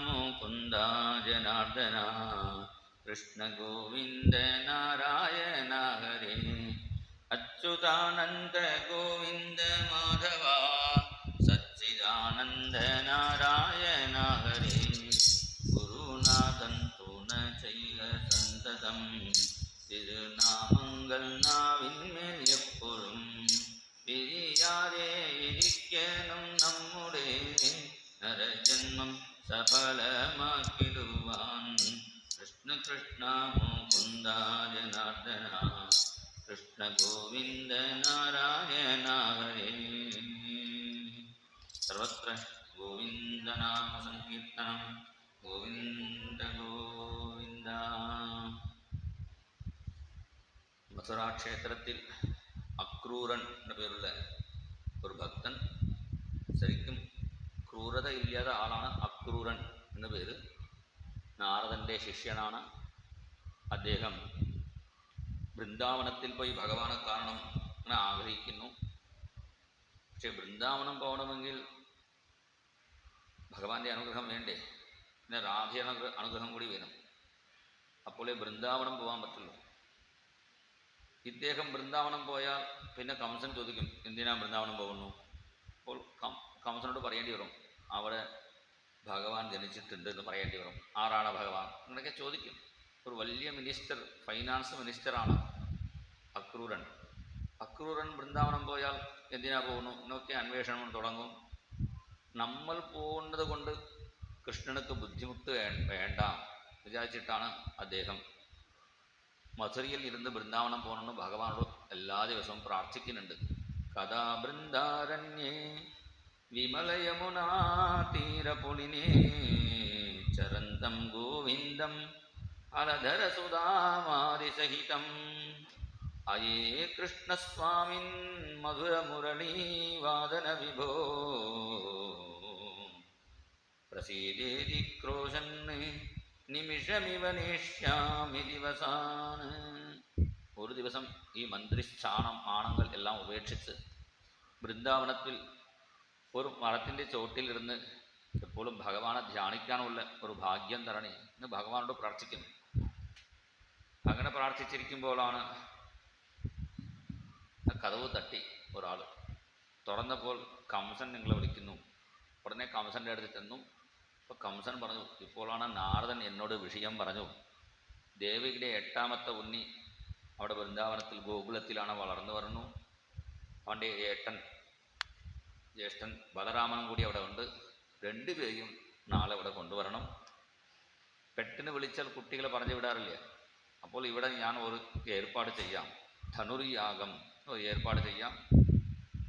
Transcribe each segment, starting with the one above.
മുകുന്ദ ജനാർദ്ദന കൃഷ്ണ ഗോവിന്ദ നാരായണ ഹരേ അച്യുതാനന്ദ ഗോവിന്ദ മാധവ സച്ചിദാനന്ദ നാരായണ ഹരേ ഗുരുനാഥൻ തുണ ചെയ്യ സന്തതം തിരുനാമങ്ങൾ നാവിന്മേൽ എപ്പോഴും പിരിയാതെ ഇരിക്കണം നമ്മുടെ നരജന്മം സഫലമാക്കിടുവാൻ കൃഷ്ണ കൃഷ്ണ മുകുന്ദ ജനാർദ്ദന കൃഷ്ണ ഗോവിന്ദ നാരായണ ഹരേ സർവത്ര ഗോവിന്ദനാമ സങ്കീർത്തനം ഗോവിന്ദ ഗോവിന്ദ. മഥുരാ ക്ഷേത്രത്തിൽ അക്രൂരൻ എന്ന പേരുള്ള ഒരു ഭക്തൻ, ശരിക്കും ക്രൂരത ഇല്ലാത്ത ആളാണ് അക്രൂരൻ എന്ന പേര്. നാരദൻ്റെ ശിഷ്യനാണ് അദ്ദേഹം. വൃന്ദാവനത്തിൽ പോയി ഭഗവാനെ കാണണം എന്ന് ആഗ്രഹിക്കുന്നു. പക്ഷെ വൃന്ദാവനം പോകണമെങ്കിൽ ഭഗവാന്റെ അനുഗ്രഹം വേണ്ടേ, പിന്നെ രാധയുടെ അനുഗ്രഹം കൂടി വേണം. അപ്പോഴേ വൃന്ദാവനം പോകാൻ പറ്റുള്ളൂ. ഇദ്ദേഹം വൃന്ദാവനം പോയാൽ പിന്നെ കംസൻ ചോദിക്കും, എന്തിനാ വൃന്ദാവനം പോകുന്നു? അപ്പോൾ കംസനോട് പറയേണ്ടി വരും, അവിടെ ഭഗവാൻ ജനിച്ചിട്ടുണ്ട് എന്ന് പറയേണ്ടി വരും. ആരാണ് ഭഗവാൻ എന്നൊക്കെ ചോദിക്കും. ഒരു വലിയ മിനിസ്റ്റർ, ഫൈനാൻസ് മിനിസ്റ്ററാണ് അക്രൂരൻ. അക്രൂരൻ വൃന്ദാവനം പോയാൽ എന്തിനാ പോകുന്നു എന്നൊക്കെ അന്വേഷണം തുടങ്ങും. നമ്മൾ പോകുന്നത് കൊണ്ട് കൃഷ്ണനുക്ക് ബുദ്ധിമുട്ട് വേണ്ട വിചാരിച്ചിട്ടാണ് അദ്ദേഹം മഥുരയിൽ ഇരുന്ന് വൃന്ദാവനം പോകണമെന്ന് ഭഗവാനോട് എല്ലാ ദിവസവും പ്രാർത്ഥിക്കുന്നുണ്ട്. കഥാ വൃന്ദാരണ്യേ വിമലയമുനാ തീരപുളിനേ ചരന്തം ഗോവിന്ദം അലധരസുധാമാരിസഹിതം അയേ കൃഷ്ണസ്വാമിൻ മധുരമുരളീവാദന വിഭോ പ്രസീദേതി ക്രോശൻ നിമിഷമിവ നേഷ്യാമി ദിവസാന്. ഒരു ദിവസം ഈ മന്ത്രിസ്ഥാനം ആണുങ്ങൾ എല്ലാം ഉപേക്ഷിച്ച് വൃന്ദാവനത്തിൽ ഒരു മരത്തിൻ്റെ ചോട്ടിലിരുന്ന് എപ്പോഴും ഭഗവാനെ ധ്യാനിക്കാനുള്ള ഒരു ഭാഗ്യം തരണേ എന്ന് ഭഗവാനോട് പ്രാർത്ഥിക്കുന്നു. അങ്ങനെ പ്രാർത്ഥിച്ചിരിക്കുമ്പോഴാണ് കതവ് തട്ടി ഒരാൾ. തുറന്നപ്പോൾ കംസൻ നിങ്ങളെ വിളിക്കുന്നു. ഉടനെ കംസൻ്റെ അടുത്ത് ചെന്നു. അപ്പോൾ കംസൻ പറഞ്ഞു, ഇപ്പോഴാണ് നാരദൻ എന്നോട് വിഷയം പറഞ്ഞു. ദേവിയുടെ 8ാമത്തെ ഉണ്ണി അവിടെ വൃന്ദാവനത്തിൽ ഗോകുലത്തിലാണ് വളർന്നു വരുന്നു. അവൻ്റെ ജ്യേഷ്ഠൻ ബലരാമനും കൂടി അവിടെ ഉണ്ട്. രണ്ടുപേരും നാളെ ഇവിടെ കൊണ്ടുവരണം. പെട്ടെന്ന് വിളിച്ചാൽ കുട്ടികളെ പറഞ്ഞു വിടാറില്ല. അപ്പോൾ ഇവിടെ ഞാൻ ഒരു ഏർപ്പാട് ചെയ്യാം, ധനുർയാഗം ഒരു ഏർപ്പാട് ചെയ്യാം.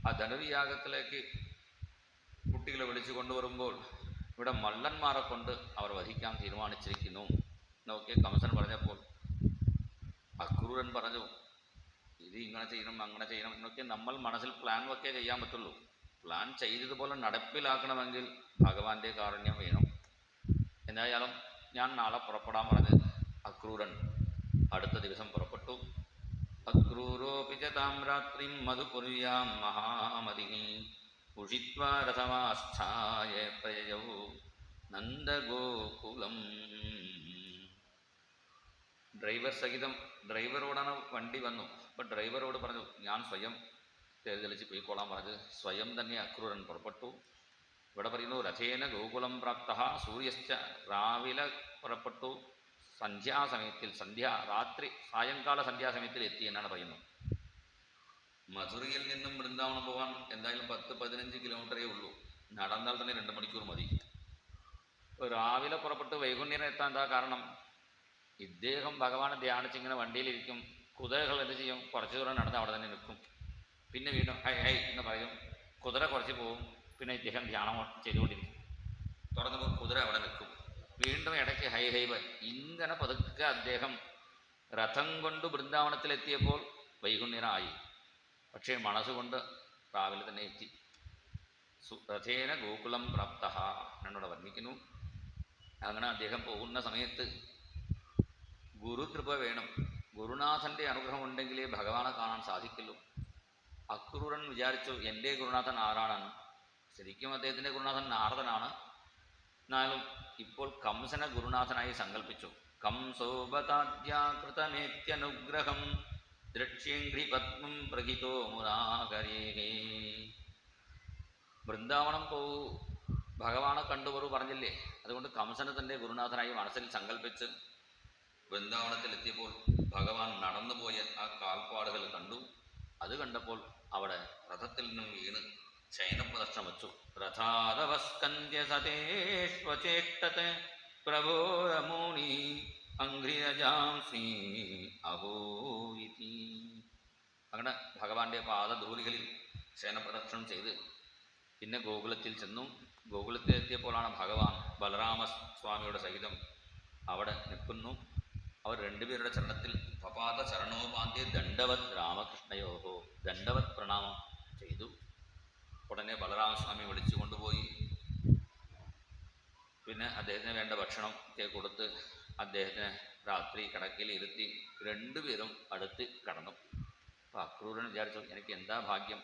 ആ ധനുർയാഗത്തിലേക്ക് കുട്ടികളെ വിളിച്ചു കൊണ്ടുവരുമ്പോൾ ഇവിടെ മല്ലന്മാരെ കൊണ്ട് അവർ വധിക്കാൻ തീരുമാനിച്ചിരിക്കുന്നു എന്നൊക്കെ കംസൻ പറഞ്ഞപ്പോൾ അക്രൂരൻ പറഞ്ഞു, ഇത് ഇങ്ങനെ ചെയ്യണം അങ്ങനെ ചെയ്യണം എന്നൊക്കെ നമ്മൾ മനസ്സിൽ പ്ലാൻ ഒക്കെ ചെയ്യാൻ പറ്റുള്ളൂ. പ്ലാൻ ചെയ്തതുപോലെ നടപ്പിലാക്കണമെങ്കിൽ ഭഗവാന്റെ കാരുണ്യം വേണം. എന്തായാലും ഞാൻ നാളെ പുറപ്പെടാൻ പറഞ്ഞ് അക്രൂരൻ അടുത്ത ദിവസം പുറപ്പെട്ടു. അക്രൂരോപി ച താം രാത്രിം മധുപുര്യാം മഹാമതിഃ ഉഷിത്വാ രഥമാസ്ഥായ പ്രയയൗ നന്ദഗോകുലം. ഡ്രൈവർ സഹിതം, ഡ്രൈവറോടാണ് വണ്ടി വന്നു. അപ്പോൾ ഡ്രൈവറോട് പറഞ്ഞു, ഞാൻ സ്വയം തെളിച്ച് പോയിക്കോളാൻ പറഞ്ഞ് സ്വയം തന്നെ അക്രൂരൻ പുറപ്പെട്ടു. ഇവിടെ പറയുന്നു, രഥേന ഗോകുലം പ്രാപ്ത സൂര്യശ്ച, രാവിലെ പുറപ്പെട്ടു സന്ധ്യാസമയത്തിൽ, രാത്രി സായങ്കാല സന്ധ്യാസമയത്തിൽ എത്തി എന്നാണ് പറയുന്നത്. മധുരയിൽ നിന്നും വൃന്ദാവനം പോകാൻ എന്തായാലും 10-15 കിലോമീറ്ററേ ഉള്ളൂ. നടന്നാൽ തന്നെ 2 മണിക്കൂർ മതി. രാവിലെ പുറപ്പെട്ട് വൈകുന്നേരം എത്താൻ എന്താ കാരണം? ഇദ്ദേഹം ഭഗവാനെ ധ്യാനിച്ചിങ്ങനെ വണ്ടിയിലിരിക്കും. കുതിരകൾ എന്ത് ചെയ്യും? കുറച്ച് ദൂരം നടന്ന് അവിടെ തന്നെ നിൽക്കും. പിന്നെ വീണ്ടും ഹൈ ഹൈ എന്ന് പറയും. കുതിര കുറച്ച് പോകും. പിന്നെ ഇദ്ദേഹം ധ്യാനം ചെയ്തുകൊണ്ടിരിക്കും. തുറന്നപ്പോൾ കുതിര അവിടെ നിൽക്കും. വീണ്ടും ഇടയ്ക്ക് ഹൈ ഹൈ ബൈ. ഇങ്ങനെ പതുക്കെ അദ്ദേഹം രഥം കൊണ്ട് വൃന്ദാവനത്തിലെത്തിയപ്പോൾ വൈകുന്നേരമായി. പക്ഷേ മനസ്സുകൊണ്ട് രാവിലെ തന്നെ എത്തി. രഥേന ഗോകുലം പ്രാപ്ത എന്നോട് വർണ്ണിക്കുന്നു. അങ്ങനെ അദ്ദേഹം പോകുന്ന സമയത്ത് ഗുരുകൃപ വേണം. ഗുരുനാഥൻ്റെ അനുഗ്രഹം ഉണ്ടെങ്കിലേ ഭഗവാനെ കാണാൻ സാധിക്കുള്ളൂ. അക്രൂരൻ വിചാരിച്ചു, എൻ്റെ ഗുരുനാഥൻ ആരാണെന്ന്. ശരിക്കും അദ്ദേഹത്തിൻ്റെ ഗുരുനാഥൻ നാരദനാണ്. എന്നാലും ഇപ്പോൾ കംസനെ ഗുരുനാഥനായി സങ്കല്പിച്ചു. കംസോപതാദ്യാകൃതമേത്യനുഗ്രഹം ദ്രക്ഷ്യേംഘ്രി പത്മം പ്രഹിതോ മുരാകരേ. വൃന്ദാവനം പോവൂ, ഭഗവാനെ കണ്ടുവരൂ പറഞ്ഞില്ലേ. അതുകൊണ്ട് കംസനെ തൻ്റെ ഗുരുനാഥനായി മനസ്സിൽ സങ്കല്പിച്ച് വൃന്ദാവനത്തിലെത്തിയപ്പോൾ ഭഗവാൻ നടന്നുപോയ ആ കാൽപ്പാടുകൾ കണ്ടു. അത് കണ്ടപ്പോൾ അവിടെ രഥത്തിൽ നിന്നും വീണ് ശയനപ്രദക്ഷിണം വച്ചു. രഥാരവസ്കന്ധ്യ സതേഷ്വചേഷ്ടത് പ്രഭോരമൂണി അംഘ്രിയജാംസി അഹോ ഇതി. അങ്ങനെ ഭഗവാന്റെ പാദധൂലികളിൽ ശയനപ്രദക്ഷിണം ചെയ്ത് പിന്നെ ഗോകുലത്തിൽ ചെന്നു. ഗോകുലത്തിൽ എത്തിയപ്പോഴാണ് ഭഗവാൻ ബലരാമസ്വാമിയുടെ സഹിതം അവിടെ നിൽക്കുന്നു. അവർ രണ്ടുപേരുടെ ചരണത്തിൽ പപാത ചരണോപാന്ത്യ ദണ്ഡവത് രാമകൃഷ്ണയോഹോ, ദണ്ഡവത് പ്രണാമം ചെയ്തു. ഉടനെ ബലരാമസ്വാമി വിളിച്ചു കൊണ്ടുപോയി പിന്നെ അദ്ദേഹത്തിന് വേണ്ട ഭക്ഷണം ഒക്കെ കൊടുത്ത് അദ്ദേഹത്തിന് രാത്രി കിടക്കയിൽ ഇരുത്തി രണ്ടുപേരും അടുത്ത് കടന്നു. അപ്പോൾ അക്രൂരൻ വിചാരിച്ചു, എനിക്ക് എന്താ ഭാഗ്യം,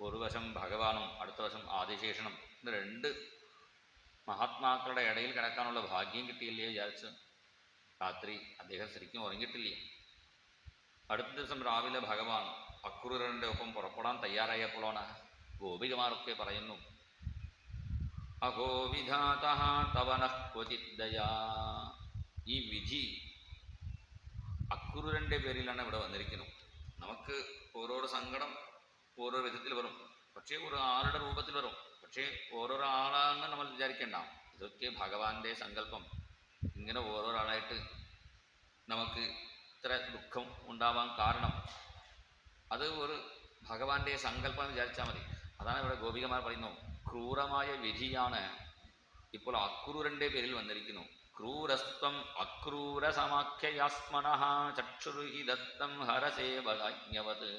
ഒരു വശം ഭഗവാനും അടുത്ത വശം ആദിശേഷനും, ഇത് രണ്ട് മഹാത്മാക്കളുടെ ഇടയിൽ കിടക്കാനുള്ള ഭാഗ്യം കിട്ടിയില്ലേ വിചാരിച്ച് രാത്രി അദ്ദേഹം ശരിക്കും ഉറങ്ങിയിട്ടില്ല. അടുത്ത ദിവസം രാവിലെ ഭഗവാൻ അക്രൂരൻ്റെ ഒപ്പം പുറപ്പെടാൻ തയ്യാറായപ്പോഴാണ് ഗോപികമാരൊക്കെ പറയുന്നു, അഹോ വിധാതഃ തവനഃ ക്വചിദ്ദയാ. ഈ വിധി അക്രൂരൻ്റെ പേരിലാണ് ഇവിടെ വന്നിരിക്കുന്നത്. നമുക്ക് ഓരോരോ സങ്കടം ഓരോ വിധത്തിൽ വരും, പക്ഷേ ഒരു ആളുടെ രൂപത്തിൽ വരും, പക്ഷേ ഓരോരോ ആളാണെന്ന് നമ്മൾ വിചാരിക്കേണ്ട. ഇതൊക്കെ ഭഗവാന്റെ സങ്കല്പം. ഇങ്ങനെ ഓരോരാളായിട്ട് നമുക്ക് ഇത്ര ദുഃഖം ഉണ്ടാവാൻ കാരണം അത് ഒരു ഭഗവാന്റെ സങ്കല്പം വിചാരിച്ചാൽ മതി. അതാണ് ഇവിടെ ഗോപികമാർ പറയുന്നു, ക്രൂരമായ വിധിയാണ് ഇപ്പോൾ അക്രൂരൻ്റെ പേരിൽ വന്നിരിക്കുന്നു. ക്രൂരസ്ത്വം അക്രൂര സമാഖ്യയാസ്മനഃ ചക്ഷുർഹി ദത്തം ഹരസേവകാജ്ഞവത്.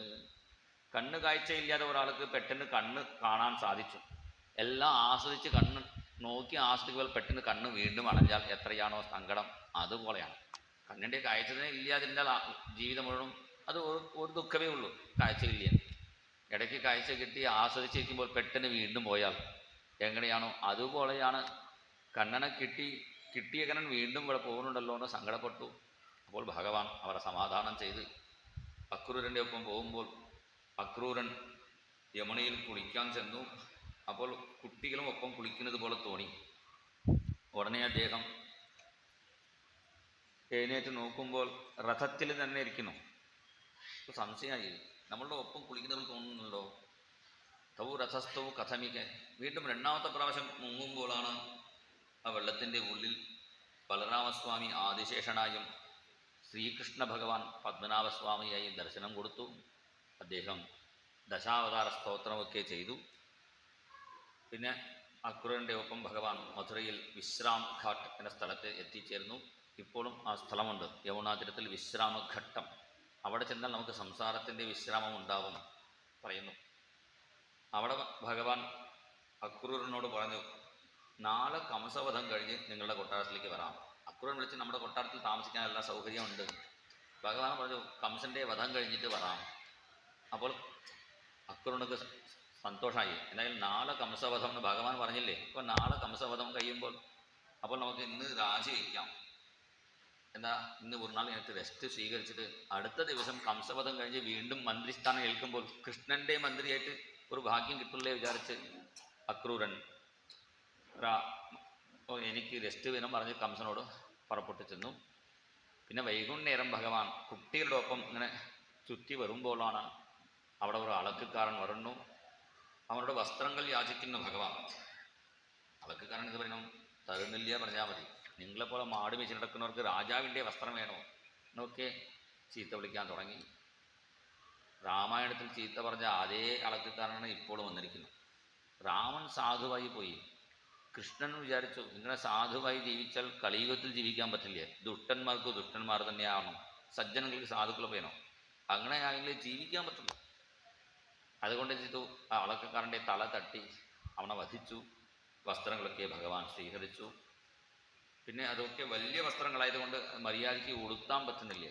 കണ്ണ് കാഴ്ചയില്ലാതെ ഒരാൾക്ക് പെട്ടെന്ന് കണ്ണ് കാണാൻ സാധിച്ചു. എല്ലാം ആസ്വദിച്ച് കണ്ണ് നോക്കി ആസ്വദിക്കുമ്പോൾ പെട്ടെന്ന് കണ്ണ് വീണ്ടും അടഞ്ഞാൽ എത്രയാണോ സങ്കടം, അതുപോലെയാണ്. കണ്ണിൻ്റെ കാഴ്ച തന്നെ ഇല്ലാതിരുന്നാൽ ജീവിതം മുഴുവൻ അത് ഒരു ദുഃഖമേ ഉള്ളൂ. കാഴ്ചയില്ല, ഇടയ്ക്ക് കാഴ്ച കിട്ടി ആസ്വദിച്ചിരിക്കുമ്പോൾ പെട്ടെന്ന് വീണ്ടും പോയാൽ എങ്ങനെയാണോ അതുപോലെയാണ്. കണ്ണനെ കിട്ടിയ കണ്ണൻ വീണ്ടും ഇവിടെ പോകുന്നുണ്ടല്ലോ എന്ന് സങ്കടപ്പെട്ടു. അപ്പോൾ ഭഗവാൻ അവരെ സമാധാനം ചെയ്ത് അക്രൂരൻ്റെ ഒപ്പം പോകുമ്പോൾ അക്രൂരൻ യമുനയിൽ കുളിക്കാൻ ചെന്നു. അപ്പോൾ കുട്ടികളും ഒപ്പം കുളിക്കുന്നത് പോലെ തോന്നി. ഉടനെ അദ്ദേഹം എഴുന്നേറ്റ് നോക്കുമ്പോൾ രഥത്തിൽ തന്നെ ഇരിക്കുന്നു. ഇപ്പോൾ സംശയമായി, നമ്മളുടെ ഒപ്പം കുളിക്കുന്നത് തോന്നുന്നുണ്ടോ? തൗ രഥസ്ഥവും കഥമിക. വീണ്ടും രണ്ടാമത്തെ പ്രാവശ്യം മുങ്ങുമ്പോഴാണ് ആ വെള്ളത്തിൻ്റെ ഉള്ളിൽ ബലരാമസ്വാമി ആദിശേഷനായും ശ്രീകൃഷ്ണ ഭഗവാൻ പത്മനാഭസ്വാമിയായി ദർശനം കൊടുത്തു. അദ്ദേഹം ദശാവതാര സ്തോത്രമൊക്കെ ചെയ്തു. പിന്നെ അക്രൂരൻ്റെ ഒപ്പം ഭഗവാൻ മധുരയിൽ വിശ്രാം ഘാട്ട് എന്ന സ്ഥലത്ത് എത്തിച്ചേർന്നു. ഇപ്പോഴും ആ സ്ഥലമുണ്ട്, യമുനാതീരത്തിൽ വിശ്രാമഘട്ടം. അവിടെ ചെന്നാൽ നമുക്ക് സംസാരത്തിൻ്റെ വിശ്രാമം ഉണ്ടാവും പറയുന്നു. അവിടെ ഭഗവാൻ അക്രൂരനോട് പറഞ്ഞു, നാളെ കംസവധം കഴിഞ്ഞ് നിങ്ങളുടെ കൊട്ടാരത്തിലേക്ക് വരാം. അക്രൂരൻ വിളിച്ച് നമ്മുടെ കൊട്ടാരത്തിൽ താമസിക്കാൻ എല്ലാ സൗകര്യമുണ്ട്. ഭഗവാൻ പറഞ്ഞു, കംസൻ്റെ വധം കഴിഞ്ഞിട്ട് വരാം. അപ്പോൾ അക്രൂരനക്ക് സന്തോഷമായി. എന്തായാലും നാളെ കംസവധം എന്ന് ഭഗവാൻ പറഞ്ഞില്ലേ, അപ്പോൾ നാളെ കംസവധം കഴിയുമ്പോൾ അപ്പോൾ നമുക്ക് ഇന്ന് രാജി വയ്ക്കാം. എന്താ, ഇന്ന് ഒരു നാൾ എനിക്ക് റെസ്റ്റ് സ്വീകരിച്ചിട്ട് അടുത്ത ദിവസം കംസവധം കഴിഞ്ഞ് വീണ്ടും മന്ത്രിസ്ഥാനം ഏൽക്കുമ്പോൾ കൃഷ്ണൻ്റെ മന്ത്രിയായിട്ട് ഒരു ഭാഗ്യം കിട്ടുള്ളേ വിചാരിച്ച് അക്രൂരൻ എനിക്ക് റെസ്റ്റ് വേണം പറഞ്ഞ് കംസനോട് പുറപ്പെട്ടു ചെന്നു. പിന്നെ വൈകുന്നേരം ഭഗവാൻ കുട്ടികളുടെ ഒപ്പം ഇങ്ങനെ ചുറ്റി വരുമ്പോഴാണ് അവിടെ ഒരു അളക്കുകാരൻ വരുന്നു. അവരുടെ വസ്ത്രങ്ങൾ യാചിക്കുന്നു ഭഗവാൻ. അളക്കുകാരൻ ഇത് പറയണം, തരുന്നില്ല പറഞ്ഞാൽ മതി. നിങ്ങളെപ്പോലെ മാട് വെച്ച് നടക്കുന്നവർക്ക് രാജാവിൻ്റെ വസ്ത്രം വേണോ എന്നൊക്കെ ചീത്ത വിളിക്കാൻ തുടങ്ങി. രാമായണത്തിൽ ചീത്ത പറഞ്ഞ അതേ അളക്കുകാരനാണ് ഇപ്പോഴും വന്നിരിക്കുന്നത്. രാമൻ സാധുവായി പോയി. കൃഷ്ണൻ വിചാരിച്ചു, ഇങ്ങനെ സാധുവായി ജീവിച്ചാൽ കലിയുഗത്തിൽ ജീവിക്കാൻ പറ്റില്ല, ദുഷ്ടന്മാർക്ക് ദുഷ്ടന്മാർ തന്നെയാണോ, സജ്ജനങ്ങൾക്ക് സാധുക്കൾ വേണോ, അങ്ങനെ ആയെങ്കിൽ ജീവിക്കാൻ പറ്റുള്ളൂ. അതുകൊണ്ട് ചെയ്തു, ആ അളക്കക്കാരൻ്റെ തല തട്ടി അവനെ വധിച്ചു. വസ്ത്രങ്ങളൊക്കെ ഭഗവാൻ സ്വീകരിച്ചു. പിന്നെ അതൊക്കെ വലിയ വസ്ത്രങ്ങളായതുകൊണ്ട് മര്യാദയ്ക്ക് ഉടുത്താൻ പറ്റുന്നില്ല.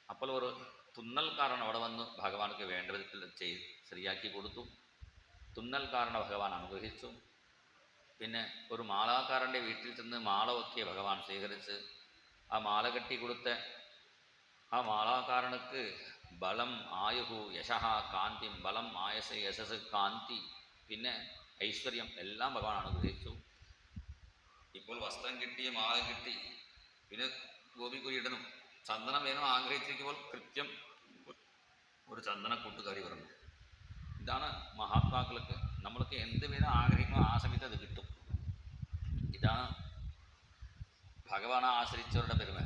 അപ്പോൾ ഒരു തുന്നൽക്കാരൻ അവിടെ വന്ന് ഭഗവാനക്ക് വേണ്ട വിധത്തിൽ ശരിയാക്കി കൊടുത്തു. തുന്നൽക്കാരനെ ഭഗവാൻ അനുഗ്രഹിച്ചു. പിന്നെ ഒരു മാലാക്കാരൻ്റെ വീട്ടിൽ ചെന്ന് മാല ഒക്കെ ഭഗവാൻ സ്വീകരിച്ച് ആ മാല കെട്ടി കൊടുത്ത ആ മാലാകാരനുക്ക് ബലം ആയുഹു യശഃ കാന്തിം ബലം ആയസ് യശസ് കാന്തി പിന്നെ ഐശ്വര്യം എല്ലാം ഭഗവാൻ അനുഗ്രഹിച്ചു. ഇപ്പോൾ വസ്ത്രം കിട്ടി, മാല കിട്ടി, പിന്നെ ഗോപിക്കുരിയിടണം, ചന്ദനം വേണം ആഗ്രഹിച്ചിരിക്കുമ്പോൾ കൃത്യം ഒരു ചന്ദന കൂട്ടുകാരി പറഞ്ഞു. ഇതാണ് മഹാത്മാക്കൾക്ക് നമ്മൾക്ക് എന്ത് വേണം ആഗ്രഹിക്കുമോ ആ സമയത്ത് അത് കിട്ടും. ഇതാണ് ഭഗവാനെ ആശ്രയിച്ചവരുടെ പെരുമ.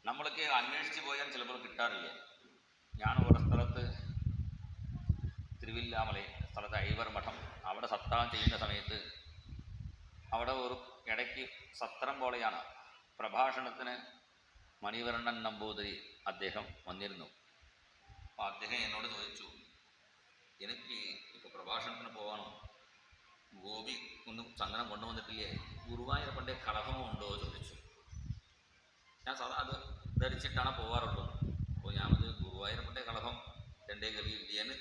നമ്മളൊക്കെ അന്വേഷിച്ച് പോയാൽ ചിലപ്പോൾ കിട്ടാറില്ല. ഞാൻ ഒരു സ്ഥലത്ത് തിരുവില്ലാമലൈ സ്ഥലത്ത് ഐവർ മഠം അവിടെ സപ്താഹം ചെയ്യുന്ന സമയത്ത് അവിടെ ഒരു ഇടയ്ക്ക് സത്രം പോലെയാണ്. പ്രഭാഷണത്തിന് മണിവർണ്ണൻ നമ്പൂതിരി അദ്ദേഹം വന്നിരുന്നു. അപ്പോൾ അദ്ദേഹം എന്നോട് ചോദിച്ചു, എനിക്ക് ഇപ്പോൾ പ്രഭാഷണത്തിന് പോകണം, ഗോപി ഒന്നും ചന്ദനം കൊണ്ടുവന്നിട്ടില്ലേ, ഗുരുവായൂർ പണ്ടേ കളഭമോ ഉണ്ടോ ചോദിച്ചു. ഞാൻ അത് ധരിച്ചിട്ടാണ് പോകാറുള്ളത്. അപ്പോൾ ഞാനത് ഗുരുവായൂർ പണ്ടേ കളഭം എൻ്റെ ഗവിയില്ലെന്ന്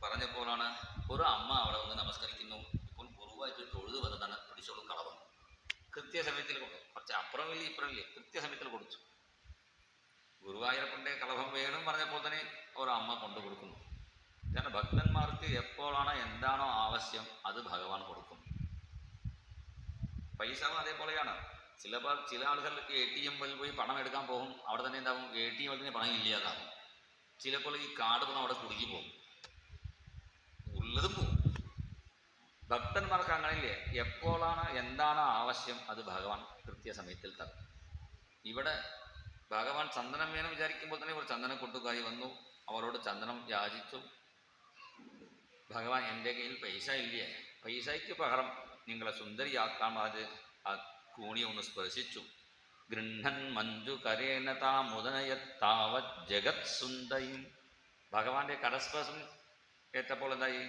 പറഞ്ഞപ്പോഴാണ് ഒരു അമ്മ അവിടെ ഒന്ന് നമസ്കരിക്കുന്നു, ഇപ്പോൾ ഗുരുവായൂർ തൊഴുതു വന്നതാണ്, പിടിച്ചോളും കളഭം. കൃത്യസമയത്തിൽ കൊടുത്തു. കുറച്ച് അപ്പുറമില്ല ഇപ്പുറമില്ലേ, കൃത്യസമയത്തിൽ കൊടുത്തു. ഗുരുവായൂർ പണ്ടേ കളഭം വേണം പറഞ്ഞപ്പോൾ തന്നെ ഒരു അമ്മ കൊണ്ടു കൊടുക്കുന്നു. കാരണം ഭക്തന്മാർക്ക് എപ്പോഴാണോ എന്താണോ ആവശ്യം അത് ഭഗവാൻ കൊടുക്കും. പൈസ അതേപോലെയാണ്. ചില ആളുകൾ ATM പോയി പണം എടുക്കാൻ പോകും, അവിടെ തന്നെ എന്താകും, ATM പണം ഇല്ലാതാകും. ചിലപ്പോൾ ഈ കാർഡ് പണം അവിടെ കുടുങ്ങി പോകും, ഉള്ളതും പോകും. ഭക്തന്മാർക്ക് അങ്ങനെയില്ലേ, എപ്പോഴാണ് എന്താണോ ആവശ്യം അത് ഭഗവാൻ കൃത്യസമയത്തിൽ തരും. ഇവിടെ ഭഗവാൻ ചന്ദനം വേണം വിചാരിക്കുമ്പോൾ തന്നെ ഒരു ചന്ദന കൊട്ടുകാരി വന്നു, അവരോട് ചന്ദനം യാചിച്ചു. ഭഗവാൻ എൻ്റെ കയ്യിൽ പൈസ ഇല്ലേ, പൈസയ്ക്ക് പകരം നിങ്ങളെ സുന്ദരിയാക്കാൻ പറഞ്ഞ് ആ കൂണിയെ ഒന്ന് സ്പർശിച്ചു. ഗൃഹൻ മഞ്ജു കരേണ താമുദനയത്താവത് ജഗത് സുന്ദരി. ഭഗവാന്റെ കരസ്പർശം ഏറ്റപ്പോൾ എന്തായി,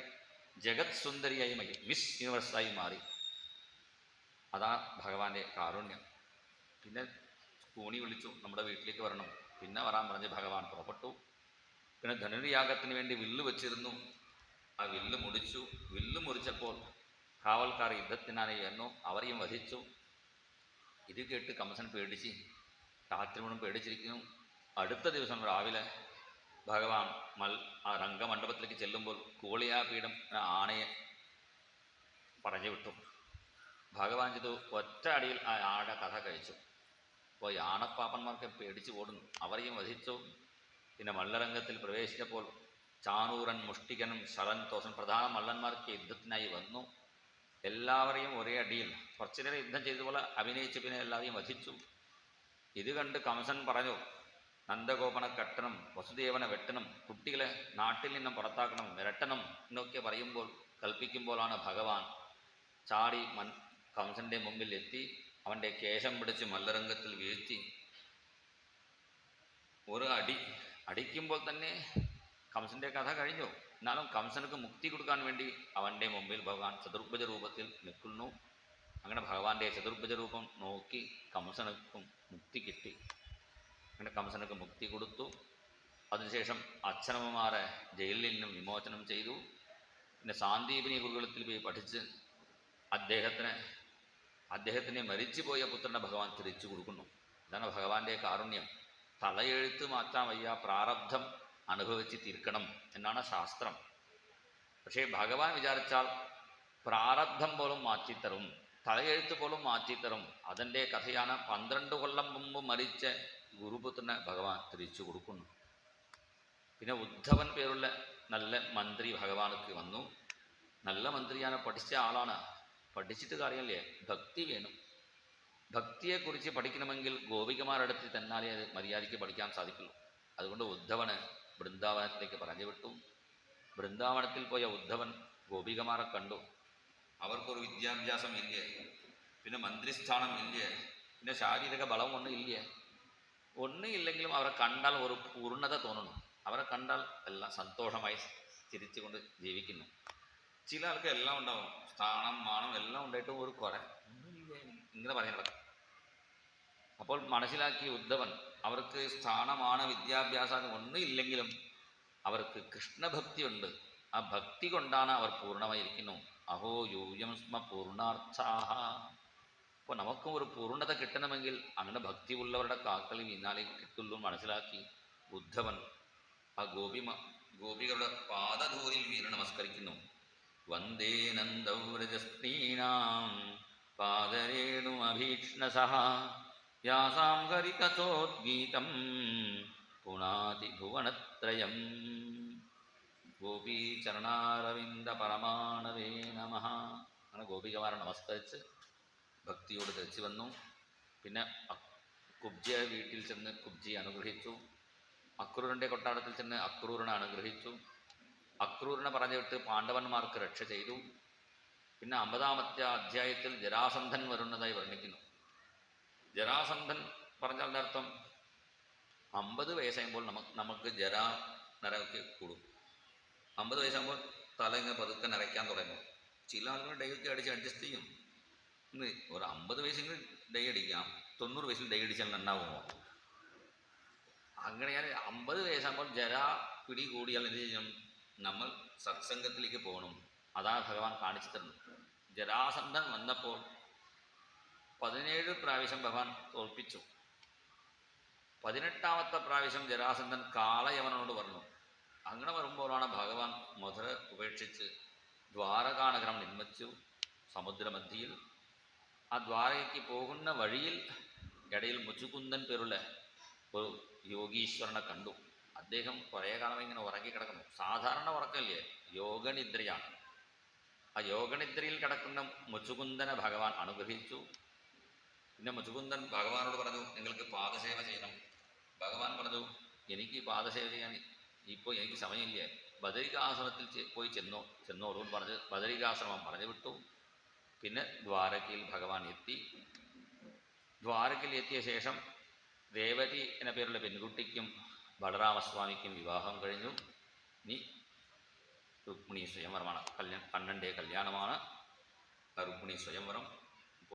ജഗത് സുന്ദരിയായി മാറി, മിസ് യൂണിവേഴ്സായി മാറി. അതാ ഭഗവാന്റെ കാരുണ്യം. പിന്നെ കൂണി വിളിച്ചു, നമ്മുടെ വീട്ടിലേക്ക് വരണം. പിന്നെ വരാൻ പറഞ്ഞ് ഭഗവാൻ പുറപ്പെട്ടു. പിന്നെ ധനുര്യാഗത്തിന് വേണ്ടി വില്ല് വെച്ചിരുന്നു, ആ വില്ല് മുടിച്ചു. വില്ല് മുറിച്ചപ്പോൾ കാവൽക്കാർ യുദ്ധത്തിനായി വന്നു, അവരെയും വധിച്ചു. ഇത് കേട്ട് കംസൻ പേടിച്ച് രാത്രി മുഴുവൻ പേടിച്ചിരിക്കുന്നു. അടുത്ത ദിവസം രാവിലെ ഭഗവാൻ ആ രംഗമണ്ഡപത്തിലേക്ക് ചെല്ലുമ്പോൾ കൂളിയാപീഠം ആണയെ പറഞ്ഞു വിട്ടു. ഭഗവാൻ ചെയ്തു ഒറ്റ അടിയിൽ ആ ആടെ കഥ കഴിച്ചു. അപ്പോൾ ആണപ്പാപ്പന്മാർക്ക് പേടിച്ച് ഓടുന്നു, അവരെയും വധിച്ചു. പിന്നെ മല്ലരംഗത്തിൽ പ്രവേശിച്ചപ്പോൾ ചാണൂരൻ, മുഷ്ടികനും, ശരൻ, തോസൻ പ്രധാന മല്ലന്മാർക്ക് യുദ്ധത്തിനായി വന്നു. എല്ലാവരെയും ഒരേ അടിയിൽ കുറച്ചു നേരം യുദ്ധം ചെയ്തതുപോലെ അഭിനയിച്ച് പിന്നെ എല്ലാവരെയും വധിച്ചു. ഇത് കണ്ട് കംസൻ പറഞ്ഞു, നന്ദഗോപനെ കെട്ടണം, വസുദേവനെ വെട്ടണം, കുട്ടികളെ നാട്ടിൽ നിന്നും പുറത്താക്കണം, വിരട്ടണം എന്നൊക്കെ കൽപ്പിക്കുമ്പോഴാണ് ഭഗവാൻ ചാടി കംസന്റെ മുമ്പിൽ എത്തി അവൻ്റെ കേശം പിടിച്ച് മല്ലരംഗത്തിൽ വീഴ്ത്തി ഒരു അടിക്കുമ്പോൾ തന്നെ കംസന്റെ കഥ കഴിഞ്ഞു. എന്നാലും കംസനക്ക് മുക്തി കൊടുക്കാൻ വേണ്ടി അവൻ്റെ മുമ്പിൽ ഭഗവാൻ ചതുർഭുജ രൂപത്തിൽ നിൽക്കുന്നു. അങ്ങനെ ഭഗവാന്റെ ചതുർഭുജ രൂപം നോക്കി കംസനക്കും മുക്തി കിട്ടി. അങ്ങനെ കംസനക്ക് മുക്തി കൊടുത്തു. അതിനുശേഷം അച്ഛനമ്മമാരെ ജയിലിൽ നിന്നും വിമോചനം ചെയ്തു. പിന്നെ സാന്ദീപിനി ഗുരുകുലത്തിൽ പോയി പഠിച്ച് അദ്ദേഹത്തിന് മരിച്ചുപോയ പുത്രനെ ഭഗവാൻ തിരിച്ചു കൊടുക്കുന്നു. ഇതാണ് ഭഗവാന്റെ കാരുണ്യം. തലയെഴുത്ത് മാറ്റാൻ വയ്യ, പ്രാരബ്ധം അനുഭവിച്ച് തീർക്കണം എന്നാണ് ശാസ്ത്രം. പക്ഷേ ഭഗവാൻ വിചാരിച്ചാൽ പ്രാരബ്ധം പോലും മാറ്റിത്തരും, തലയെഴുത്ത് പോലും മാറ്റിത്തരും. അതിൻ്റെ കഥയാണ് 12 കൊല്ലം മുമ്പ് മരിച്ച ഗുരുപുത്രനെ ഭഗവാൻ തിരിച്ചു കൊടുക്കുന്നു. പിന്നെ ഉദ്ധവൻ പേരുള്ള നല്ല മന്ത്രി ഭഗവാനുക്ക് വന്നു. നല്ല മന്ത്രിയാണ്, പഠിച്ച ആളാണ്. പഠിച്ചിട്ട് കാര്യമല്ലേ, ഭക്തി വേണം. ഭക്തിയെക്കുറിച്ച് പഠിക്കണമെങ്കിൽ ഗോപികമാരടുത്ത് തന്നാലേ അത് മര്യാദയ്ക്ക് പഠിക്കാൻ സാധിക്കുള്ളൂ. അതുകൊണ്ട് ഉദ്ധവന് വൃന്ദാവനത്തിലേക്ക് പറഞ്ഞു വിട്ടു. വൃന്ദാവനത്തിൽ പോയ ഉദ്ധവൻ ഗോപികമാരെ കണ്ടു. അവർക്കൊരു വിദ്യാഭ്യാസം ഇല്ലേ, പിന്നെ മന്ത്രിസ്ഥാനം ഇല്ലേ, പിന്നെ ശാരീരിക ബലം ഒന്നും ഇല്ലെങ്കിലും അവരെ കണ്ടാൽ ഒരു പൂർണ്ണത തോന്നുന്നു. അവരെ കണ്ടാൽ എല്ലാം സന്തോഷമായി ചിരിച്ചുകൊണ്ട് ജീവിക്കുന്നു. ചില ആൾക്ക് എല്ലാം ഉണ്ടാവും, സ്ഥാനം മാനം എല്ലാം ഉണ്ടായിട്ടും ഒരു കുറെ ഇങ്ങനെ പറഞ്ഞു നടക്കും. അപ്പോൾ മനസ്സിലാക്കിയ ഉദ്ധവൻ അവർക്ക് സ്ഥാനമാണ്, വിദ്യാഭ്യാസം ഒന്നും ഇല്ലെങ്കിലും അവർക്ക് കൃഷ്ണഭക്തി ഉണ്ട്. ആ ഭക്തി കൊണ്ടാണ് അവർ പൂർണ്ണമായിരിക്കുന്നു. അഹോ യൂയം സ്മ പൂർണ്ണാർത്ഥാഹ. അപ്പോൾ നമുക്കും ഒരു പൂർണ്ണത കിട്ടണമെങ്കിൽ അങ്ങനെ ഭക്തിയുള്ളവരുടെ കാക്കളി വീണാലേ കിട്ടുള്ളൂ മനസ്സിലാക്കി ഉദ്ധവൻ ആ ഗോപികളുടെ പാദധൂരിൽ വീണ് നമസ്കരിക്കുന്നു. വന്ദേ നന്ദവ്രജസ്ത്രീണാം പാദരേണുമഭീക്ഷ്ണസഹ യാസാം ഹരികഥോദ്ഗീതം പുനാതി ഭുവനത്രയം. ഗോപീചരണാരവിന്ദ പരമാണവേ നമഃ. അങ്ങനെ ഗോപികമാരെ നമസ്കരിച്ച് ഭക്തിയോട് തിരിച്ചു വന്നു. പിന്നെ കുബ്ജിയെ വീട്ടിൽ ചെന്ന് കുബ്ജിയെ അനുഗ്രഹിച്ചു. അക്രൂരൻ്റെ കൊട്ടാരത്തിൽ ചെന്ന് അക്രൂരനെ അനുഗ്രഹിച്ചു. അക്രൂരനെ പറഞ്ഞു വിട്ട് പാണ്ഡവന്മാർക്ക് രക്ഷ ചെയ്തു. പിന്നെ 50-ാമത്തെ അധ്യായത്തിൽ ജരാസന്ധൻ വരുന്നതായി വർണ്ണിക്കുന്നു. ജരാസന്ധൻ പറഞ്ഞാൽ അർത്ഥം 50 വയസ്സാകുമ്പോൾ നമുക്ക് ജരാ നരകയ്ക്ക് കൂടും. 50 വയസ്സാകുമ്പോൾ തല ഇങ്ങനെ പതുക്കെ നരയ്ക്കാൻ തുടങ്ങും. ചില ആളുകൾ ഡൈയൊക്കെ അടിച്ച് അഡ്ജസ്റ്റ് ചെയ്യും. ഒരു 50 വയസ്സിൽ ഡൈ അടിക്കാം, 90 വയസ്സിൽ ഡൈ അടിച്ചാൽ നന്നാവുമോ? അങ്ങനെയാൽ 50 വയസ്സാകുമ്പോൾ ജരാ പിടി കൂടിയാൽ എന്ത് ചെയ്യണം? നമ്മൾ സത്സംഗത്തിലേക്ക് പോകണം. അതാണ് ഭഗവാൻ കാണിച്ചു തരുന്നത്. ജരാസന്ധൻ വന്നപ്പോൾ 17 പ്രാവശ്യം ഭഗവാൻ തോൽപ്പിച്ചു. 18-ാമത്തെ പ്രാവശ്യം ജരാസന്ധൻ കാളയവനോട് പറഞ്ഞു. അങ്ങനെ വരുമ്പോഴാണ് ഭഗവാൻ മധുര ഉപേക്ഷിച്ച് ദ്വാരകാനഗരം നിർമ്മിച്ചു സമുദ്രമധ്യയിൽ. ആ ദ്വാരകയ്ക്ക് പോകുന്ന വഴിയിൽ ഇടയിൽ മുച്ചുകുന്ദൻ പേരുള്ള ഒരു യോഗീശ്വരനെ കണ്ടു. അദ്ദേഹം കുറേ കാലം ഇങ്ങനെ ഉറങ്ങിക്കിടക്കുന്നു. സാധാരണ ഉറക്കല്ലേ, യോഗനിദ്രയാണ്. ആ യോഗനിദ്രയിൽ കിടക്കുന്ന മുച്ചുകുന്ദനെ ഭഗവാൻ അനുഗ്രഹിച്ചു. പിന്നെ മുച്ചുകുന്ദൻ ഭഗവാനോട് പറഞ്ഞു, നിങ്ങൾക്ക് പാദസേവ ചെയ്യണം. ഭഗവാൻ പറഞ്ഞു, എനിക്ക് പാദസേവ ചെയ്യാൻ ഇപ്പോൾ എനിക്ക് സമയമില്ല, ബദരികാശ്രമത്തിൽ പോയി ചെന്നോളൂ പറഞ്ഞ് ബദരികാശ്രമം പറഞ്ഞു വിട്ടു. പിന്നെ ദ്വാരകയിൽ ഭഗവാൻ എത്തി. ദ്വാരകയിൽ എത്തിയ ശേഷം രേവതി എന്ന പേരുള്ള പെൺകുട്ടിക്കും ബലരാമസ്വാമിക്കും വിവാഹം കഴിഞ്ഞു. ഇനി രുക്മിണി സ്വയംവരമാണ്. 12 കല്യാണമാണ് രുക്മിണി സ്വയംവരം.